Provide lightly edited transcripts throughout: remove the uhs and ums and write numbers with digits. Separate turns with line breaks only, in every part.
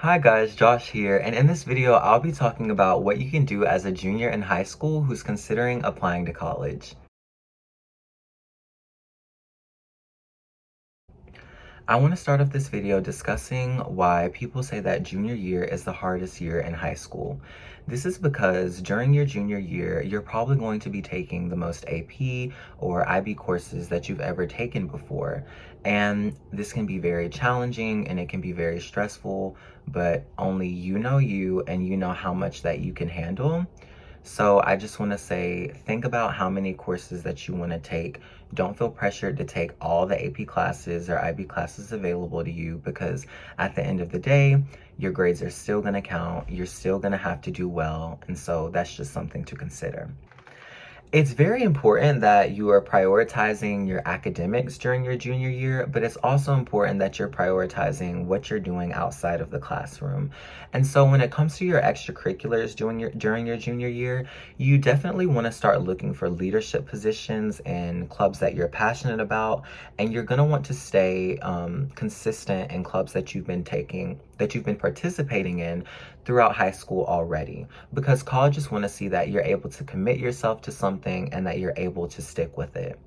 Hi guys, Josh here, and in this video I'll be talking about what you can do as a junior in high school who's considering applying to college. I want to start off this video discussing why people say that junior year is the hardest year in high school. This is because during your junior year, you're probably going to be taking the most AP or IB courses that you've ever taken before. And this can be very challenging and it can be very stressful, but only you know you and you know how much that you can handle. So I just want to say, think about how many courses that you want to take. Don't feel pressured to take all the AP classes or IB classes available to you because at the end of the day, your grades are still going to count. You're still going to have to do well. And so that's just something to consider. It's very important that you are prioritizing your academics during your junior year, but it's also important that you're prioritizing what you're doing outside of the classroom. And so when it comes to your extracurriculars during your junior year, you definitely want to start looking for leadership positions in clubs that you're passionate about, and you're going to want to stay consistent in clubs that you've been participating in throughout high school already, because colleges want to see that you're able to commit yourself to something and that you're able to stick with it.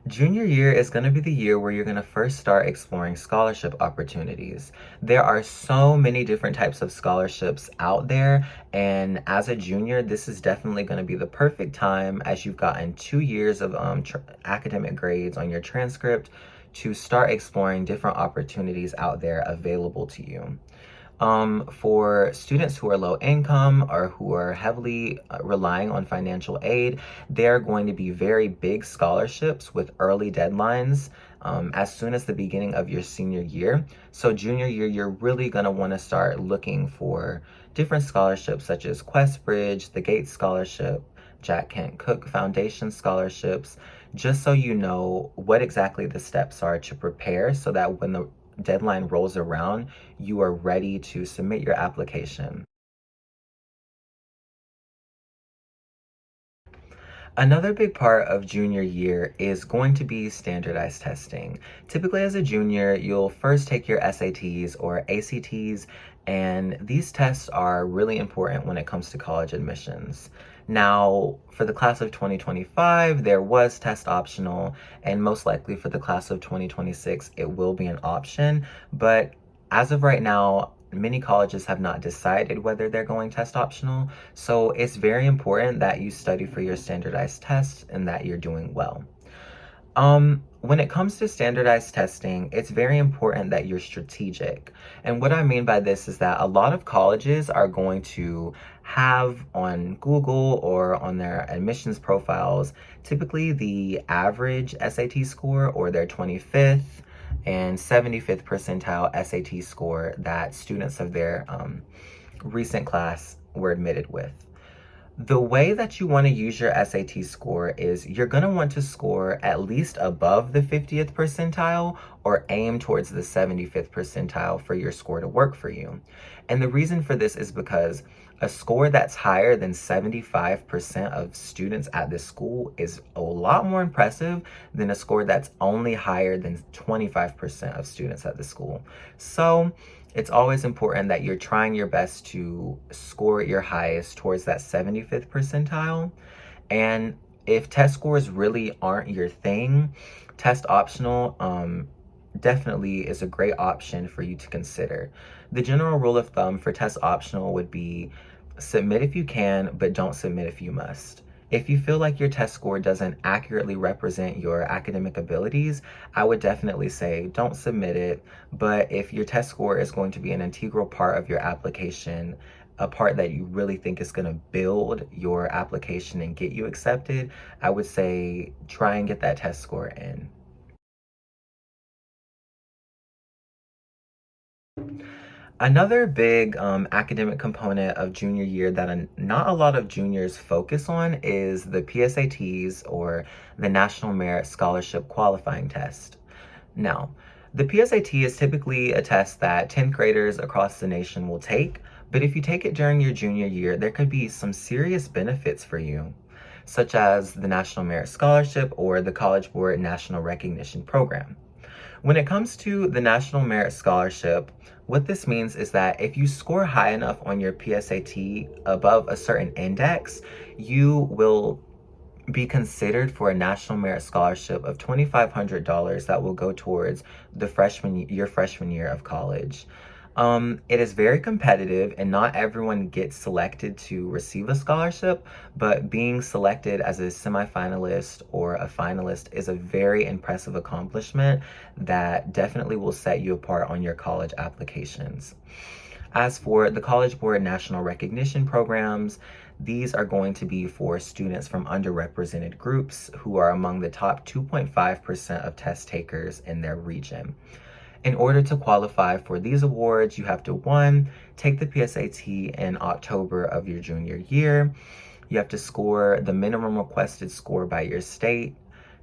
Junior year is going to be the year where you're going to first start exploring scholarship opportunities. There are so many different types of scholarships out there, and as a junior, this is definitely going to be the perfect time as you've gotten 2 years of academic grades on your transcript to start exploring different opportunities out there available to you. For students who are low income or who are heavily relying on financial aid, there are going to be very big scholarships with early deadlines as soon as the beginning of your senior year. So junior year, you're really going to want to start looking for different scholarships such as QuestBridge, the Gates Scholarship, Jack Kent Cooke Foundation scholarships, just so you know what exactly the steps are to prepare so that when the deadline rolls around, you are ready to submit your application. Another big part of junior year is going to be standardized testing. Typically, as a junior, you'll first take your SATs or ACTs, and these tests are really important when it comes to college admissions. Now, for the class of 2025, there was test optional, and most likely for the class of 2026, it will be an option. But as of right now, many colleges have not decided whether they're going test optional. So it's very important that you study for your standardized tests and that you're doing well. When it comes to standardized testing, it's very important that you're strategic. And what I mean by this is that a lot of colleges are going to have on Google or on their admissions profiles, typically the average SAT score or their 25th and 75th percentile SAT score that students of their recent class were admitted with. The way that you want to use your SAT score is you're going to want to score at least above the 50th percentile or aim towards the 75th percentile for your score to work for you. And the reason for this is because a score that's higher than 75% of students at this school is a lot more impressive than a score that's only higher than 25% of students at the school. So it's always important that you're trying your best to score your highest towards that 75th percentile. And if test scores really aren't your thing, test optional definitely is a great option for you to consider. The general rule of thumb for test optional would be submit if you can, but don't submit if you must. If you feel like your test score doesn't accurately represent your academic abilities, I would definitely say don't submit it. But if your test score is going to be an integral part of your application, a part that you really think is going to build your application and get you accepted, I would say try and get that test score in. Another big academic component of junior year that not a lot of juniors focus on is the PSATs, or the National Merit Scholarship Qualifying Test. Now, the PSAT is typically a test that 10th graders across the nation will take, but if you take it during your junior year, there could be some serious benefits for you, such as the National Merit Scholarship or the College Board National Recognition Program. When it comes to the National Merit Scholarship, what this means is that if you score high enough on your PSAT above a certain index, you will be considered for a National Merit Scholarship of $2,500 that will go towards your freshman year of college. It is very competitive and not everyone gets selected to receive a scholarship, but being selected as a semifinalist or a finalist is a very impressive accomplishment that definitely will set you apart on your college applications. As for the College Board National Recognition Programs, these are going to be for students from underrepresented groups who are among the top 2.5% of test takers in their region. In order to qualify for these awards, you have to, one, take the PSAT in October of your junior year. You have to score the minimum requested score by your state.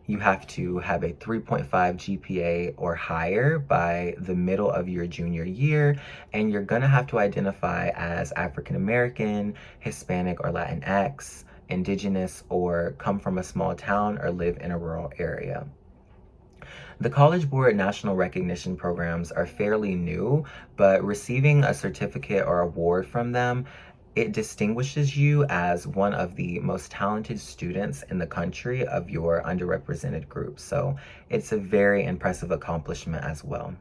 You have to have a 3.5 GPA or higher by the middle of your junior year, and you're gonna have to identify as African American, Hispanic or Latinx, Indigenous, or come from a small town or live in a rural area. The College Board National Recognition Programs are fairly new, but receiving a certificate or award from them, it distinguishes you as one of the most talented students in the country of your underrepresented group. So it's a very impressive accomplishment as well.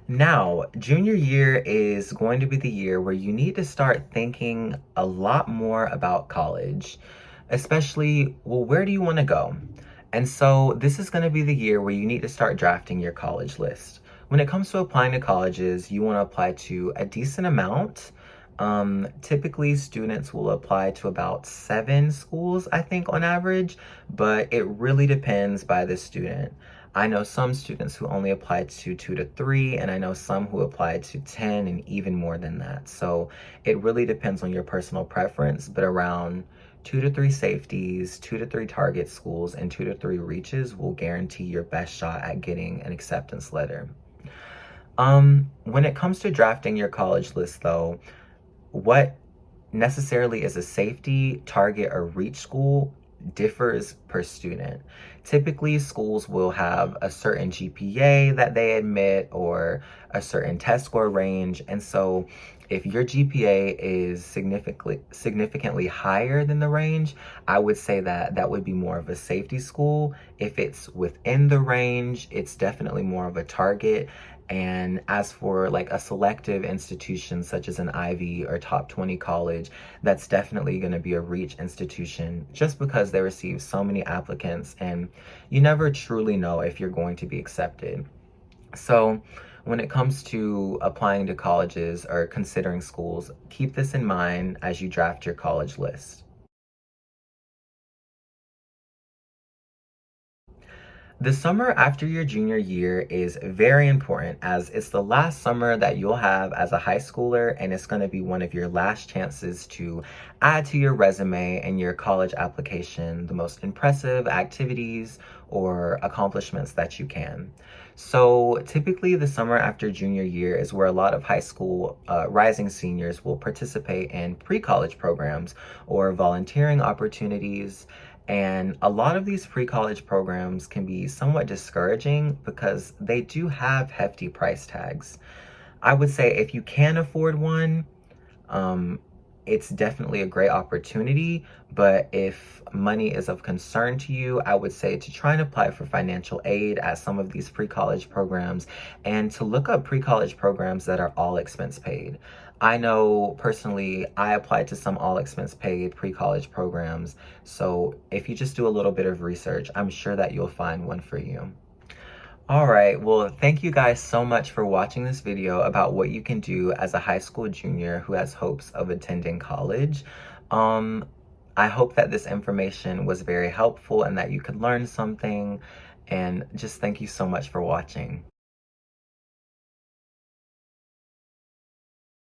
Now, junior year is going to be the year where you need to start thinking a lot more about college, especially, well, where do you want to go? And so this is going to be the year where you need to start drafting your college list. When it comes to applying to colleges, you want to apply to a decent amount. Typically, students will apply to about 7 schools, I think, on average, but it really depends by the student. I know some students who only applied to 2 to 3, and I know some who applied to 10 and even more than that. So it really depends on your personal preference, but around 2 to 3 safeties, 2 to 3 target schools, and 2 to 3 reaches will guarantee your best shot at getting an acceptance letter. When it comes to drafting your college list, though, what necessarily is a safety, target, or reach school differs per student. Typically, schools will have a certain GPA that they admit or a certain test score range. And so if your GPA is significantly higher than the range, I would say that that would be more of a safety school. If it's within the range, it's definitely more of a target. And as for like a selective institution such as an Ivy or top 20 college, that's definitely going to be a reach institution just because they receive so many applicants and you never truly know if you're going to be accepted. So when it comes to applying to colleges or considering schools, keep this in mind as you draft your college list. The summer after your junior year is very important as it's the last summer that you'll have as a high schooler, and it's going to be one of your last chances to add to your resume and your college application the most impressive activities or accomplishments that you can. So typically the summer after junior year is where a lot of high school rising seniors will participate in pre-college programs or volunteering opportunities, and a lot of these pre-college programs can be somewhat discouraging because they do have hefty price tags. I would say if you can afford one, um, it's definitely a great opportunity. But if money is of concern to you, I would say to try and apply for financial aid at some of these pre-college programs and to look up pre-college programs that are all expense paid. I know personally, I applied to some all expense paid pre-college programs. So if you just do a little bit of research, I'm sure that you'll find one for you. All right, well, thank you guys so much for watching this video about what you can do as a high school junior who has hopes of attending college. Um, I hope that this information was very helpful and that you could learn something. And just thank you so much for watching.